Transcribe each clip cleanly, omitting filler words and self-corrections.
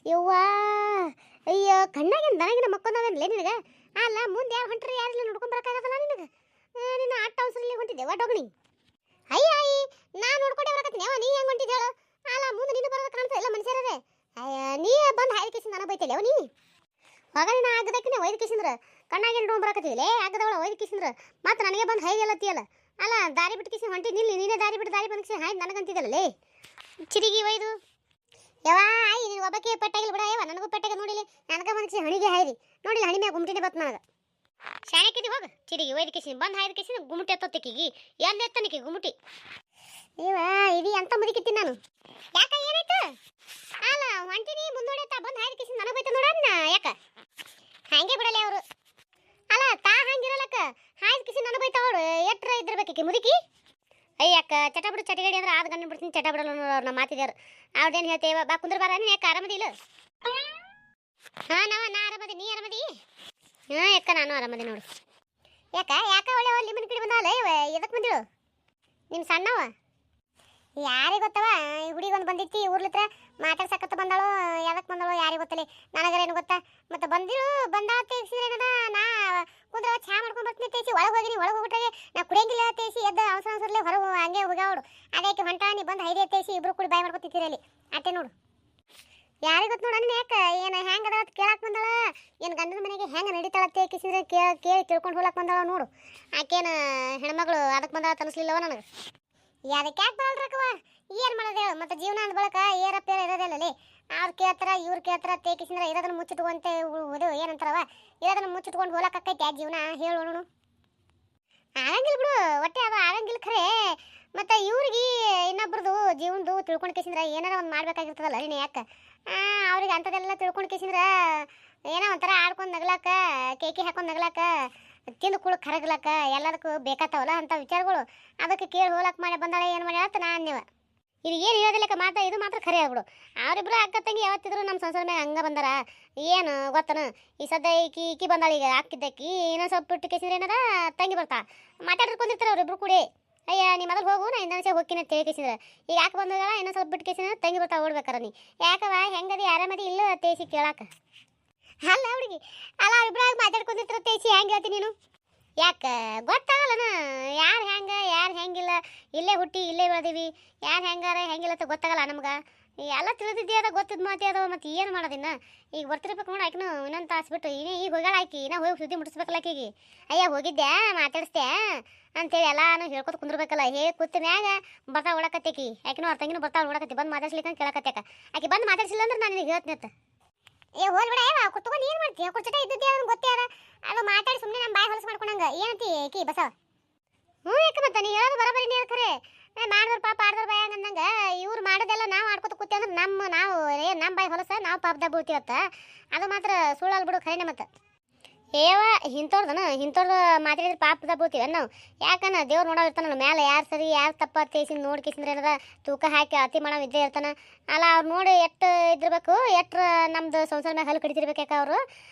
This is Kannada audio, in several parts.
ಯವ್ವಾ ಅಯ್ಯೋ ಕಣ್ಣಾಗಿನ ದನಗಿನ ಮಕ್ಕೊಂದವೇನ್ಲೇ ನಿನಗೆ ಅಲ್ಲ ಮುಂದೆ ಯಾರು ಹೊಂಟ್ರಿ ಯಾರಿಲ್ಲ ನೋಡ್ಕೊಂಡ್ ಬರಕ್ಕಾಗತ್ತಲ್ಲ ನಿನಗೆ ನಿನ್ನ ಆಟ ಅವಸರಲ್ಲಿ ಹೊಂಟಿದ್ದೆ ಡೊಗಣಿ ಅಯ್ಯ ಅಯ್ಯ ನಾ ನೋಡ್ಕೊಂಡೆ ಬರಕತ್ತೀನಿ ನೀ ಹೆಂಗೆ ಹೊಂಟಿದ್ದೆ ಹೇಳು ಅಲ್ಲ ಮುಂದೆ ನೀನು ಬರೋದು ಕಾಣ್ತಾ ಇಲ್ಲ ಮನುಷ್ಯರೇ ಅಯ್ಯ ನೀ ಬಂದು ಹಾಯ್ದ ಕೇಸಿಂದ ನನಗೆ ಬೈತಲ್ಲ ನೀ ಹೊಗಲಿ ನಾ ಆಗದಕ್ಕೆ ಒಯ್ದು ಕೇಸಿಂದ್ರ ಕಣ್ಣಾಗಿನ ಡೋಮ್ ಬರಕತ್ತಿದ್ದಿಲ್ಲೇ ಆಗದವಳ ಒಯ್ದು ಕೇಸಿಂದ್ರ ಮತ್ತೆ ನನಗೆ ಬಂದು ಹೈದಲ್ಲತ್ತಿಯಲ್ಲ ಅಲ್ಲ ದಾರಿ ಬಿಟ್ಟು ಕೇಸಿ ಹೊಂಟಿ ನಿಲ್ಲಿ ನೀನೇ ದಾರಿ ಬಿಟ್ಟು ದಾರಿ ಬಂದು ಹಾಯ್ದು ನನಗಂತಿದ್ದಲ್ಲೇ ಚಿರಿಗಿ ಒಯ್ದು ಯವ್ವ ಆಯ್ ನೀನು ಒಬ್ಬಕ್ಕೆ ಪೆಟ್ಟಾಗಿಲ್ಲ ಬಿಡ ಯವ್ವ ನನಗೂ ಪೆಟ್ಟಾಗ ನೋಡಿಲಿ ನನಗೆ ಬಂದು ಹಣಿಗೆ ಹಾಯ್ರಿ ನೋಡಿಲ್ಲ ಹಣಿ ಮ್ಯಾಗ ಗುಮ್ಟಿನೇ ಬತ್ತು ನನಗೆ ಶಾಣಕ್ಕಿದ್ದಿ ಹೋಗ ಚಿರಿಗಿ ಒಯ್ದು ಕೇಸಿ ಬಂದು ಹಾಯ್ದು ಕೇಸಿ ಗುಮ್ಟಿ ಎತ್ತೊತ್ತಿಕ್ಕಿಗಿ ಎಲ್ಲಿ ಎತ್ತನಿಕ್ಕೆ ಗುಮ್ಟಿ ಇವ ಇದು ಎಂತ ಮುದಿಕಿತ್ತೀನಿ ನಾನು ಯಾಕ ಏನಾಯ್ತು ಅಲ್ಲ ಹೊಂಟಿನಿ ಮುಂದೋಡೆತ್ತ ಬಂದು ಹಾಯ್ದು ಕೇಸಿ ನನಗೆ ಬೈತ ನೋಡಣ್ಣ ಯಾಕ ಹಂಗೆ ಬಿಡಲಿ ಅವರು ಅಲ್ಲ ತಾ ಹಂಗಿರಲಕ್ಕ ಹಾಯ್ದು ಕೇಸಿ ನನಗೆ ಬೈತ ಅವಳು ಎಟ್ರ ಇದ್ದಿರ್ಬೇಕಿ ಮುದುಕಿ ಅಯ್ಯಕ್ಕ ಚಟ ಬಿಡು ಚಟಗಡಿ ಅಂದ್ರೆ ಆದ ಗಂಡು ಬಿಡ್ತೀನಿ ಚಟ ಬಿಡಲ್ಲ ಅವ್ರನ್ನ ಮಾತಿದ್ಯಾರು ಅವ್ರದ್ದೇನು ಹೇಳ್ತೇವ ಬಾ ಕುಂದ್ರ ಬಾರ ನೀನು ಯಾಕೆ ಆರಾಮದಿ ಇಲ್ಲ ಹಾಂ ನಾ ಆರಾಮದಿ ನೀ ಆರಾಮದಿ ಹಾಂ ಯಾಕ ನಾನು ಆರಾಮದಿ ನೋಡು ಯಾಕ ಒಳ್ಳೆ ಲಿಮನ್ ಕಿಡಿ ಬಂದವಲ್ಲ ಎದಕ್ಕೆ ಬಂದಿಳು ನಿಮ್ಮ ಸಣ್ಣವ ಯಾರಿಗೆ ಗೊತ್ತವ ಈ ಹುಡುಗೊಂದು ಬಂದಿತ್ತಿ ಊರ್ಲಿತ್ರ ಮಾತಾಡ್ಸಕತ್ತ ಬಂದಳು ಯಾವಕ್ಕೆ ಬಂದಳು ಯಾರಿಗೆ ಗೊತ್ತಲಿ ನನಗರೇನು ಗೊತ್ತಾ ಮತ್ತೆ ಬಂದಾಳ ತೇಸಿದ್ರೇನದ ನಾ ಕುಂದ್ರ ಚಾ ಮಾಡ್ಕೊಂಡು ಬರ್ತೀನಿ ತೇಸಿ ಒಳಗೆ ಹೋಗಿನಿ ಒಳಗೆ ಹೋಗ್ಬಿಟ್ಟಾಗೆ ನಾ ಕುಡಿಯಂಗಿಲ್ಲ ತೇಸಿ ಎದ್ದ ಅವಸರಲೆ ಹೊರಗೆ ಹಂಗೆ ಹೋಗ್ಯಾವಡು ಅದಕ್ಕೆ ಹೊಂಟ ನೀ ಬಂದು ಹೈದೇ ತೇಸಿ ಇಬ್ರು ಕೂಡಿ ಬಾಯ್ ಮಾಡ್ಕೊತಿದ್ದೀರಿ ಅಲ್ಲಿ ಅಟ್ಟೆ ನೋಡು ಯಾರಿಗೆ ಗೊತ್ತು ನೋಡು ಅನ್ನ ಯಾಕೆ ಏನು ಹೆಂಗೆ ಅದ ಕೇಳಕ್ಕೆ ಬಂದಳ ಏನು ಗಂಡನ ಮನೆಗೆ ಹೆಂಗೆ ನಡೀತಾಳ ತೇಕಿಸಿದ್ರೆ ಕೇಳಿ ತಿಳ್ಕೊಂಡು ಹೋಗ್ಲಕ್ಕೆ ಬಂದಳ ನೋಡು ಆಕೇನು ಹೆಣ್ಮಗಳು ಅದಕ್ಕೆ ಬಂದಳ ತನಿಸ್ಲಿಲ್ಲವ ನನಗೆ ಅದಕ್ಕೆ ಯಾಕೆ ಬರಲ್ರಕ್ಕವ ಏನು ಮಾಡೋದು ಹೇಳು ಮತ್ತೆ ಜೀವನ ಅಂದ ಬಳಕ ಏರಪ್ಪೇರ ಇರೋದಿಲ್ಲಲ್ಲಿ ಅವ್ರು ಕೇಳ್ತಾರ ಇವ್ರು ಕೇಳ್ತಾರ ತೇಕಿಸಿದ್ರೆ ಇರೋದನ್ನ ಮುಚ್ಚಿಟ್ಕೊಂತೆ ಇದು ಏನಂತಾರವ ಇರೋದನ್ನ ಮುಚ್ಚಿಟ್ಕೊಂಡು ಹೋಲಕ್ಕೈತೆ ಆ ಜೀವನ ಹೇಳೋಣ ಆಗಂಗಿಲ್ಲ ಬಿಡು ಒಟ್ಟೆ ಅದು ಆಗಂಗಿಲ್ಲ ಖರೆ ಮತ್ತು ಇವ್ರಿಗೆ ಇನ್ನೊಬ್ರದು ಜೀವನದು ತಿಳ್ಕೊಂಡು ಕೇಸಿದ್ರೆ ಏನಾರ ಒಂದು ಮಾಡ್ಬೇಕಾಗಿರ್ತದಲ್ಲ ನೀನು ಯಾಕೆ ಅವ್ರಿಗೆ ಅಂಥದ್ದೆಲ್ಲ ತಿಳ್ಕೊಂಡು ಕೇಸಿದ್ರೆ ಏನೋ ಒಂಥರ ಆಡ್ಕೊಂಡು ನಗ್ಲಾಕ ಕೇಕಿ ಹಾಕೊಂಡು ನಗ್ಲಾಕ ತಿಂದು ಕುಳು ಕರಗ್ಲಾಕ ಎಲ್ಲದಕ್ಕೂ ಬೇಕಾಗ್ತಾವಲ್ಲ ಅಂಥ ವಿಚಾರಗಳು ಅದಕ್ಕೆ ಕೇಳಿ ಹೋಲಕ್ಕೆ ಮಾಡಿ ಬಂದಾಳೆ ಏನು ಮಾಡಿ ಆತ ನಾನು ನೀವು ಇದು ಏನು ಹೇಳೋದಿಲ್ಲಕ್ಕ ಇದು ಮಾತ್ರ ಖರೆ ಆಗ್ಬಿಡು ಅವರಿಬ್ರು ಅಕ್ಕ ತಂಗಿ ಯಾವತ್ತಿದ್ರು ನಮ್ಮ ಸಂಸಾರ ಮ್ಯಾಗ ಹಂಗೆ ಬಂದಾರ ಏನು ಗೊತ್ತನ ಈ ಸದ್ಯ ಈಕಿ ಬಂದಾಳ ಈಗ ಹಾಕಿದ್ದಕ್ಕಿ ಇನ್ನೊಂದು ಸ್ವಲ್ಪ ಬಿಟ್ಟು ಕೇಸಿದ್ರೆ ಏನದ ತಂಗಿ ಬರ್ತಾ ಮಾತಾಡ್ಕೊಂಡಿರ್ತಾರೆ ಅವರಿಬ್ರು ಕೂಡಿ ಅಯ್ಯ ನೀ ಮೊದಲು ಹೋಗು ನಾ ಇಂದ ಹೋಗ್ತೀನಿ ಅಂತ ಕೇಸಿದ್ರೆ ಈಗ ಯಾಕೆ ಬಂದಾಗ ಇನ್ನೊಂದು ಸ್ವಲ್ಪ ಬಿಟ್ಟು ಕೇಸಿದ್ರೆ ತಂಗಿ ಬರ್ತಾ ಓಡ್ಬೇಕಾರ ನೀ ಯಾಕವ ಹೆಂಗದಿ ಆರಾಮದಿ ಇಲ್ಲ ತೇಸಿ ಕೇಳಾಕ ಅಲ್ಲ ಹುಡುಗಿ ಅಲ್ಲ ಇಬ್ರಾಗ ಮಾತಾಡ್ಕೊಂಡಿರ್ತಾರ ತೇಸಿ ಹೆಂಗೆ ಹೇಳ್ತೀನಿ ನೀನು ಯಾಕೆ ಗೊತ್ತಾಗಲ್ಲನ ಯಾರು ಹೆಂಗಿಲ್ಲ ಇಲ್ಲೇ ಹುಟ್ಟಿ ಇಲ್ಲೇ ಬೆಳೆದೀವಿ ಯಾರು ಹೆಂಗಾರ ಹೆಂಗಿಲ್ಲ ಅಂತ ಗೊತ್ತಾಗಲ್ಲ ನಮ್ಗೆ ಎಲ್ಲ ತಿಳಿದಿದ್ದೇ ಅದ ಗೊತ್ತಿದ್ದು ಮಾತೇ ಅದಾವ ಮತ್ತು ಏನು ಮಾಡೋದಿನ್ನ ಈಗ ಬರ್ತಿರ್ಬೇಕು ನೋಡಿ ಆಕಿನೂ ಇನ್ನೊಂದು ತಾಸು ಬಿಟ್ಟು ಈಗ ಹೋಗ್ಯಾಳ ಆಕಿ ಇನ್ನೂ ಹೋಗಿ ಸುದ್ದಿ ಮುಟ್ಟಿಸ್ಬೇಕಲ್ಲ ಆಕಿಗೆ ಅಯ್ಯ ಹೋಗಿದ್ದೆ ಮಾತಾಡಿಸ್ದೆ ಅಂತೇಳಿ ಎಲ್ಲಾನು ಹೇಳ್ಕೊತ ಕುಂದಿರ್ಬೇಕಲ್ಲ ಕೂತ ಮ್ಯಾಗ ಬರ್ತಾ ಓಡಕತ್ತೇಕಿ ಆಕಿನೂ ಅವ್ರ ತಂಗಿನೂ ಬರ್ತಾಳೆ ಓಡಕತ್ತಿ ಬಂದು ಮಾತಾಡ್ಸ್ಲಿಕ್ಕೆ ಕೇಳಕತ್ತೇಕ ಆಕಿ ಬಂದು ಮಾತಾಡ್ಸಿಲ್ಲ ಅಂದ್ರೆ ನಾನು ನಿನಗೆ ಹೇಳ್ತೀನಿ ಅಂತ ಹೋಲ್ ಬಿಡ ಕುತ್ಕೊಂಡು ಏನು ಮಾಡ್ತೀಯ ಕುರ್ಚಟ ಇದ್ದಿದ್ದೆ ಅದನ್ನು ಗೊತ್ತೇ ಅದ ಅದು ಮಾತಾಡಿ ಸುಮ್ಮನೆ ನಮ್ಮ ಬಾಯಿ ಹೊಲಸು ಮಾಡ್ಕೊಂಡಂಗೆ ಏನಂತಿ ಕಿ ಬಸವ ಯಾಕೆ ಮತ್ತೆ ನೀ ಹೇಳೋದು ಬರೋಬರಿ ನೀ ಖರೆ ಮಾಡಿದ್ರು ಪಾಪ ಆಡ್ದವ್ರು ಬಾಯ ಅಂದಂಗೆ ಇವ್ರು ಮಾಡೋದೆಲ್ಲ ನಾವು ಆಡ್ಕೊತ ಕೂತಿ ಅಂದ್ರೆ ನಮ್ಮ ಬಾಯಿ ಹೊಲಸ ನಾವು ಪಾಪದಾಗ ಬೀಳ್ತೀವತ್ತ ಅದು ಮಾತ್ರ ಸುಳ್ಳಲ್ಲಿ ಬಿಡು ಖರೇನೆ ಮತ್ತೆ ಇಂಥವ್ರದ್ದು ಮಾತಾಡಿದ್ರೆ ಪಾಪದಾಗ ಬೀಳ್ತೀವಿ ನಾವು ಯಾಕನ್ನ ದೇವ್ರು ನೋಡೋ ಇರ್ತಾನಲ್ಲ ಮೇಲೆ ಯಾರು ಸರಿ ಯಾರು ತಪ್ಪ ತೇಸಿ ನೋಡಿ ಕೇಸಿಂದ್ರೆ ಏನದ ತೂಕ ಹಾಕಿ ಅತಿ ಮಾಡೋ ಇದ್ದೇ ಇರ್ತಾನೆ ಅಲ್ಲ ಅವ್ರು ನೋಡಿ ಎಷ್ಟು ಇದ್ದಿರ್ಬೇಕು ಎಟ್ರ ನಮ್ದು ಸಂಸಾರ ಮ್ಯಾಗ ಹಲ್ಲು ಕಡಿತಿರ್ಬೇಕು ಯಾಕೆ ಅವರು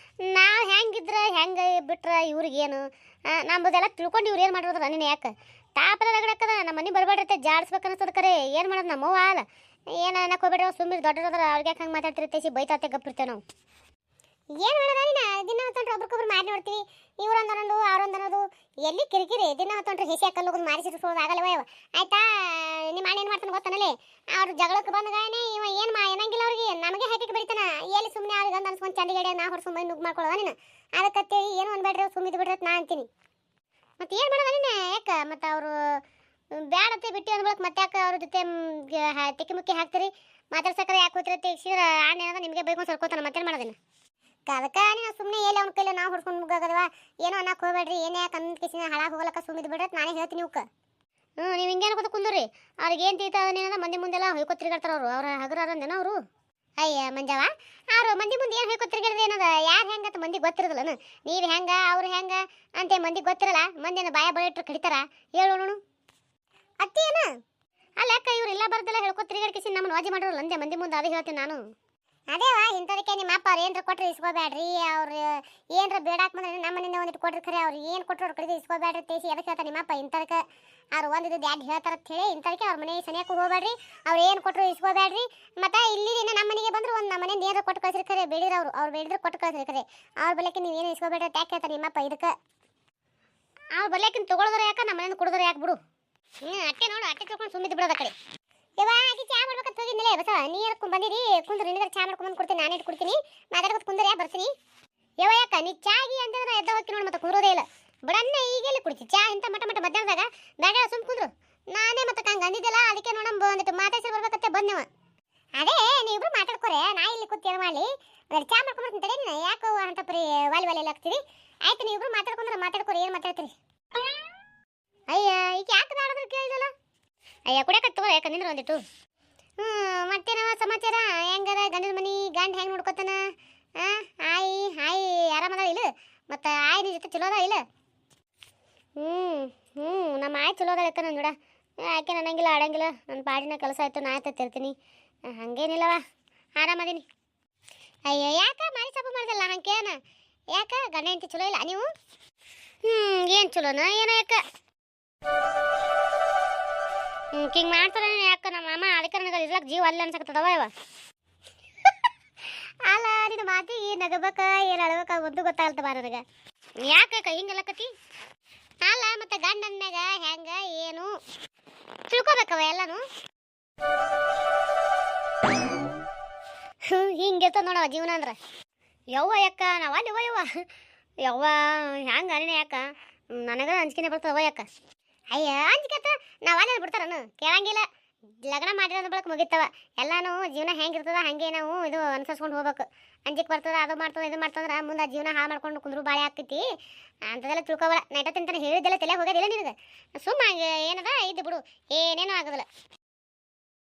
ನಾವು ಹೆಂಗಿದ್ರೆ ಹೆಂಗೆ ಬಿಟ್ರೆ ಇವ್ರಿಗೇನು ನಮ್ಮದೆಲ್ಲ ತಿಳ್ಕೊಂಡು ಇವ್ರು ಏನು ಮಾಡಿರೋದ್ರ ನೀನು ಯಾಕೆ ತಾಪದ ರಗಡಕ್ಕದ ನಮ್ಮ ಮನೆ ಬರಬೇಡ್ರತ್ತೆ ಜಾಡಿಸ್ಬೇಕು ಅನ್ನಿಸ್ತದ ಕರೆ ಏನು ಮಾಡೋದು ನಮ್ಮವ್ವ ಅಲ್ಲ ಏನು ಅನ್ನಕ್ಕೆ ಹೋಗ್ಬೇಡ್ರಿ ಸುಮ್ಮನೆ ದೊಡ್ಡದ್ರ ಅವ್ರಿಗೆ ಯಾಕೆ ಹಂಗೆ ಮಾತಾಡ್ತಿರ್ತೇಸಿ ಬೈತಾತೆ ಗಪ್ಪಿರ್ತೇವೆ ನಾವು ಏನು ಮಾಡೋದ ನೀನು ದಿನ ಹೊತ್ತೊಂಡ್ರೆ ಒಬ್ರಿಗೊಬ್ರು ಮಾಡಿ ನೋಡ್ತೀವಿ ಇವ್ರೊಂದನ್ನೋದು ಅವ್ರೊಂದನ್ನೋದು ಎಲ್ಲಿ ಕಿರಿಕಿರಿ ದಿನ ಹೊತ್ತೊಂಡ್ರೆ ಹೆಸಿ ಹಾಕಲ್ಲಿ ಹೋಗೋದು ಮಾರಿಸಿಟ್ಕೊಳ್ಳೋದು ಆಗಲ್ಲವ ಆಯ್ತಾ ನಿಮ್ಮ ಅಣ್ಣ ಏನು ಮಾಡ್ತಾನೆ ಗೊತ್ತಾನಲ್ಲಿ ಅವ್ರ ಜಗಳಕ್ಕೆ ಬಂದಗಾಯನೇ ಇವ ಏನು ಏನಂಗಿಲ್ಲ ಅವ್ರಿಗೆ ನಮಗೆ ಹಾಕಿ ಬರೀತಾನ ಎಲ್ಲಿ ಸುಮ್ಮನೆ ಅವ್ರಿಗೆ ಒಂದು ಅನ್ಸ್ಕೊಂಡು ಚಂಡಿಗಡೆ ನಾ ಹೊಡ್ಸ್ಕೊಂಡು ಬಂದು ನುಗ್గు ಮಾಡ್ಕೊಳ್ಳೋದ ನೀನು ಅದಕ್ಕತ್ತೇಳಿ ಏನು ಅನ್ಬೇಡ್ರಿ ಸುಮ್ಮಿದ್ದು ಬಿಡ್ರಿ ನಾ ಅಂತೀನಿ ಮತ್ತು ಏನು ಮಾಡೋದ ನೀನು ಯಾಕೆ ಮತ್ತು ಅವರು ಬ್ಯಾಡತ್ತೆ ಬಿಟ್ಟು ಅಂದ್ಬೇಕು ಮತ್ತೆ ಯಾಕೆ ಅವ್ರ ಜೊತೆ ತಿಕ್ಕಿ ಮುಕ್ಕಿ ಹಾಕ್ತೀರಿ ಮಾತಾಡ್ಸಕ್ರೆ ಯಾಕೆ ಹೋಗ್ತಿರ ತೆಗ್ಸಿದ್ರೆ ಆಣೆ ಏನದ ನಿಮಗೆ ಬೇಕು ಸರ್ಕೋತಾನೆ ಮತ್ತೇನು ಮಾಡೋದಿನ ಅದಕ್ಕೆ ನೀವು ಸುಮ್ಮನೆ ಎಲ್ಲಿ ಅವ್ನ ಕೈಲಿ ನಾವು ಹೊಡ್ಕೊಂಡು ಮುಗ್ಗಾಗದವ ಏನೋ ಅನ್ನಕ್ಕೆ ಹೋಗ್ಬೇಡ್ರಿ ಏನೇ ಯಾಕೆ ಅಂದ ಕಿಸಿನ ಹಾಳಾಗಿ ಹೋಗಲಕ್ಕ ಸುಮ್ಮಿದ್ದು ಬಿಡ್ರಿ ನಾನೇ ಹೇಳ್ತೀನಿ ಇವಕ್ಕೆ ನೀವು ಹಿಂಗೇನು ಗೊತ್ತ ಕುಂದ್ರಿ ಅವ್ರಿಗೆ ಏನು ತೀತ ಅದನ್ನೇನದ ಮಂದಿ ಮುಂದೆಲ್ಲ ಹೊಯ್ಕೊತ್ತಿರ್ಗಾಡ್ತಾರೆ ಅವ್ರ ಹಗರಾರಂದೇನೋ ಅವರು ಅಯ್ಯ ಮಂಜವ ಅವ್ರು ಮಂದಿ ಮುಂದೆ ಏನು ಹೊಯ್ಕೊತ್ತಿರ್ಗಾಡ್ರೆ ಏನದ ಯಾರು ಹೆಂಗಂತ ಮಂದಿ ಗೊತ್ತಿರೋದಿಲ್ಲನು ನೀವು ಹೆಂಗೆ ಅವ್ರು ಹೆಂಗೆ ಅಂತ ಮಂದಿ ಗೊತ್ತಿರಲ್ಲ ಮಂದಿನ ಬಾಯ ಬಳಿಟ್ರು ಕಡಿತಾರ ಹೇಳೋಣ ಅತ್ತಿ ಏನ ಅಲ್ಲ ಯಾಕೆ ಇವ್ರು ಇಲ್ಲ ಬರ್ದಲ್ಲ ಹೇಳ್ಕೊತಿರ್ಗಾಡ್ಕಿಸಿ ನಮ್ಮನ್ನು ವಾಜಿ ಮಾಡೋಲ್ಲ ಅಂದೆ ಮಂದಿ ಮುಂದೆ ಅದೇ ಹೇಳ್ತೀನಿ ನಾನು ಅದೇವಾ ಇಂಥದಕ್ಕೆ ನಿಮ್ಮ ಅಪ್ಪ ಅವ್ರು ಏನರ ಕೊಟ್ಟರೆ ಇಸ್ಕೋಬೇಡ್ರಿ ಅವ್ರು ಏನರ ಬೇಡಾಕ್ ಬಂದ್ರೆ ನಮ್ಮ ಮನೆಯಿಂದ ಒಂದಿಟ್ಟು ಕೊಟ್ರಿ ಖರೆ ಅವ್ರು ಏನು ಕೊಟ್ಟರು ಅವ್ರ ಕಡೆಗೆ ಇಸ್ಕೋಬೇಡ್ರಿ ತೇಸಿ ಅದಕ್ಕೆ ಹೇಳ್ತಾರೆ ನಿಮ್ಮ ಅಪ್ಪ ಇಂಥದಕ್ಕೆ ಅವ್ರು ಒಂದಿದ್ದು ಯಾರು ಹೇಳ್ತಾರ ಅಂತ ಹೇಳಿ ಇಂಥದಕ್ಕೆ ಅವ್ರ ಮನೆ ಸನಿಯಕ್ಕೂ ಹೋಗ್ಬೇಡ್ರಿ ಅವ್ರು ಏನು ಕೊಟ್ಟರು ಇಸ್ಕೋಬೇಡ್ರಿ ಮತ್ತು ಇಲ್ಲಿ ನಮ್ಮ ಮನೆಗೆ ಬಂದ್ರೆ ಒಂದು ನಮ್ಮ ಮನೆ ನೇರ ಕೊಟ್ಟು ಕಳ್ಸಿರಿ ಖರೆ ಬೇಡಿರ ಅವ್ರು ಬೇಡಿದ್ರೆ ಕೊಟ್ಟು ಕಳ್ಸಿರಿ ಖರೆ ಅವ್ರ ಬಲಕ್ಕೆ ನೀವು ಏನು ಇಸ್ಕೋಬೇಡ ಟ್ಯಾಕ್ ಹೇಳ್ತಾರೆ ನಿಮ್ಮಪ್ಪ ಇದಕ್ಕೆ ಅವ್ರ ಬಲಕ್ಕಿನ ತೊಗೊಳೋದ್ರ ಯಾಕೆ ನಮ್ಮ ಮನೆಯಿಂದ ಕುಡಿದ್ರೆ ಯಾಕೆ ಬಿಡು ಅಟ್ಟೆ ನೋಡು ಅಟ್ಟೆ ತೊಗೊಂಡು ಸುಮ್ಮಿದ್ದು ಬಿಡೋದ ಕಡೆ ಯವ್ವ ಆಕಿ ಚಾ ಮಾಡ್ಬೇಕಂತ ಹೋಗಿದ್ನಲೆ ಬಸ ನೀರು ಬಂದಿರಿ ಕುಂದ್ರು ನಿನಗೆ ಚಾ ಮಾಡ್ಕೊಂಬಂದು ಕೊಡ್ತೀನಿ ನಾನು ಇಟ್ಟು ಕೊಡ್ತೀನಿ ಮಾತಾಡ್ಕೊತ ಕುಂದ್ರೆ ಬರ್ತೀನಿ ಯವ್ವ ಯಾಕ ನೀ ಚಾಗಿ ಅಂತಂದ್ರೆ ಎದ್ದ ಹೋಗಿ ನೋಡಿ ಮತ್ತೆ ಕುಂದ್ರೋದೇ ಇಲ್ಲ ಬಿಡನ್ನ ಈಗೆಲ್ಲಿ ಕುಡಿತಿ ಚಾ ಇಂಥ ಮಟ ಮಧ್ಯಾಹ್ನದಾಗ ಬೇಡ ಸುಮ್ ಕುಂದ್ರು ನಾನೇ ಮತ್ತೆ ಹಂಗೆ ಅಂದಿದ್ದಲ್ಲ ಅದಕ್ಕೆ ನೋಡಂಬ ಒಂದಿಟ್ಟು ಮಾತಾಡ್ಸಿ ಬರ್ಬೇಕತ್ತೆ ಬಂದವ ಅದೇ ನೀವಿಬ್ರು ಮಾತಾಡ್ಕೊರೆ ನಾ ಇಲ್ಲಿ ಕೂತಿ ಏನು ಮಾಡಲಿ ಅದ್ರ ಚಾ ಮಾಡ್ಕೊಂಬರ್ತೀನಿ ತಡೆ ನೀನು ಯಾಕೋ ಅಂತ ಪರಿ ವಾಲಿ ಎಲ್ಲ ಆಗ್ತೀರಿ ಆಯ್ತು ನೀವಿಬ್ರು ಮಾತಾಡ್ಕೊರಿ ಏನು ಮಾತಾಡ್ತೀರಿ ಅಯ್ಯ ಈಗ ಯಾಕೆ ನಾಡೋದ್ರ ಕೇಳಿದಲ್ಲ ಅಯ್ಯ ಕುಡಿಯಕ ತಗೋರ ಯಾಕೆ ನಿಂದ್ರೆ ಒಂದಿಟ್ಟು ಮತ್ತೇನವ ಸಮಾಚಾರ ಹೆಂಗದ ಗಂಡನ ಮನಿ ಗಂಡ ಹೆಂಗೆ ನೋಡ್ಕೊತಾನ ಆಯಿ ಆರಾಮದ ಇಲ್ಲ ಮತ್ತು ಆಯಿ ನಿನ್ನ ಜೊತೆ ಚಲೋ ಅದ ಇಲ್ಲ ನಮ್ಮ ಆಯ್ ಚಲೋ ಅದ ನನ್ನ ನೋಡ ಯಾಕೆ ನನಂಗಿಲ್ಲ ಆಡಂಗಿಲ್ಲ ನನ್ನ ಪಾಡಿನ ಕೆಲಸ ಆಯ್ತು ನಾ ತಿರ್ತೀನಿ ಹಂಗೇನಿಲ್ಲವ ಆರಾಮದೀನಿ ಅಯ್ಯೋ ಯಾಕೆ ಮಾಡಿ ಸಬ್ಬು ಮಾಡ್ದಲ್ಲ ಹಂಗೇನ ಯಾಕೆ ಗಂಡ ಹೆಂಡತಿ ಚಲೋ ಇಲ್ಲ ನೀವು ಏನು ಚಲೋನ ಏನೋ ಯಾಕೆ ಹಿಂಗೆ ಮಾಡ್ತಾರ ಯಾಕೆ ನಮ್ಮ ಅಮ್ಮ ಅದಕ್ಕೆ ನನಗೆ ಇರ್ಲಕ್ಕೆ ಜೀವ ಅಲ್ಲ ಅನ್ಸಕತ್ತದವ ಇವ ಅಲ್ಲ ನಿನ್ನ ಮಾತಿಗೆ ನಗಬೇಕ ಏನು ಅಳ್ಬೇಕ ಒಂದು ಗೊತ್ತಾಗಲ್ತವ ನನಗೆ ಯಾಕೆ ಹಿಂಗಲ್ಲಕತಿ ಅಲ್ಲ ಮತ್ತೆ ಗಂಡನ್ಯಾಗ ಹೆಂಗ ಏನು ತಿಳ್ಕೊಬೇಕವ ಎಲ್ಲಾನು ಹಿಂಗಿರ್ತದ ನೋಡವ ಜೀವನ ಅಂದ್ರೆ ಯವ್ವ ಯಾಕ ನಾವು ಅಲ್ಲಿ ಯವ್ವ ಹ್ಯಾಂಗ ಅನಿನೇ ಯಾಕ ನನಗ ಅಂಜಿಕೆನೆ ಬರ್ತದವ ಯಾಕ ಅಯ್ಯ ಅಂಜಿಕೆ ನಾವು ಅಲ್ಲಿ ಬಿಡ್ತಾರನು ಕೇಳಂಗಿಲ್ಲ ಲಗ್ನ ಮಾಡಿರೋದು ಬಳಕ ಮುಗಿತವ ಎಲ್ಲಾನು ಜೀವನ ಹೆಂಗಿರ್ತದ ಹಂಗೆ ನಾವು ಇದು ಅನುಸರಿಸ್ಕೊಂಡು ಹೋಗ್ಬೇಕು ಅಂಜಿಕೆ ಬರ್ತದ ಅದು ಮಾಡ್ತದ ಇದು ಮಾಡ್ತಂದ್ರೆ ಮುಂದೆ ಜೀವನ ಹಾಳು ಮಾಡ್ಕೊಂಡು ಕುಂದ್ರು ಬಾಳೆ ಆಗ್ತೈತಿ ಅಂಥದೆಲ್ಲ ತಿಳ್ಕೊಬೇಡ ನೈಟ ತಿಂತಾನೆ ಹೇಳಿದ್ದೆಲ್ಲ ತಲೆ ಹೋಗೋದಿಲ್ಲ ನಿನಗೆ ಸುಮ್ಮ ಏನದ ಇದ್ದು ಬಿಡು ಏನೇನೂ ಆಗೋದಿಲ್ಲ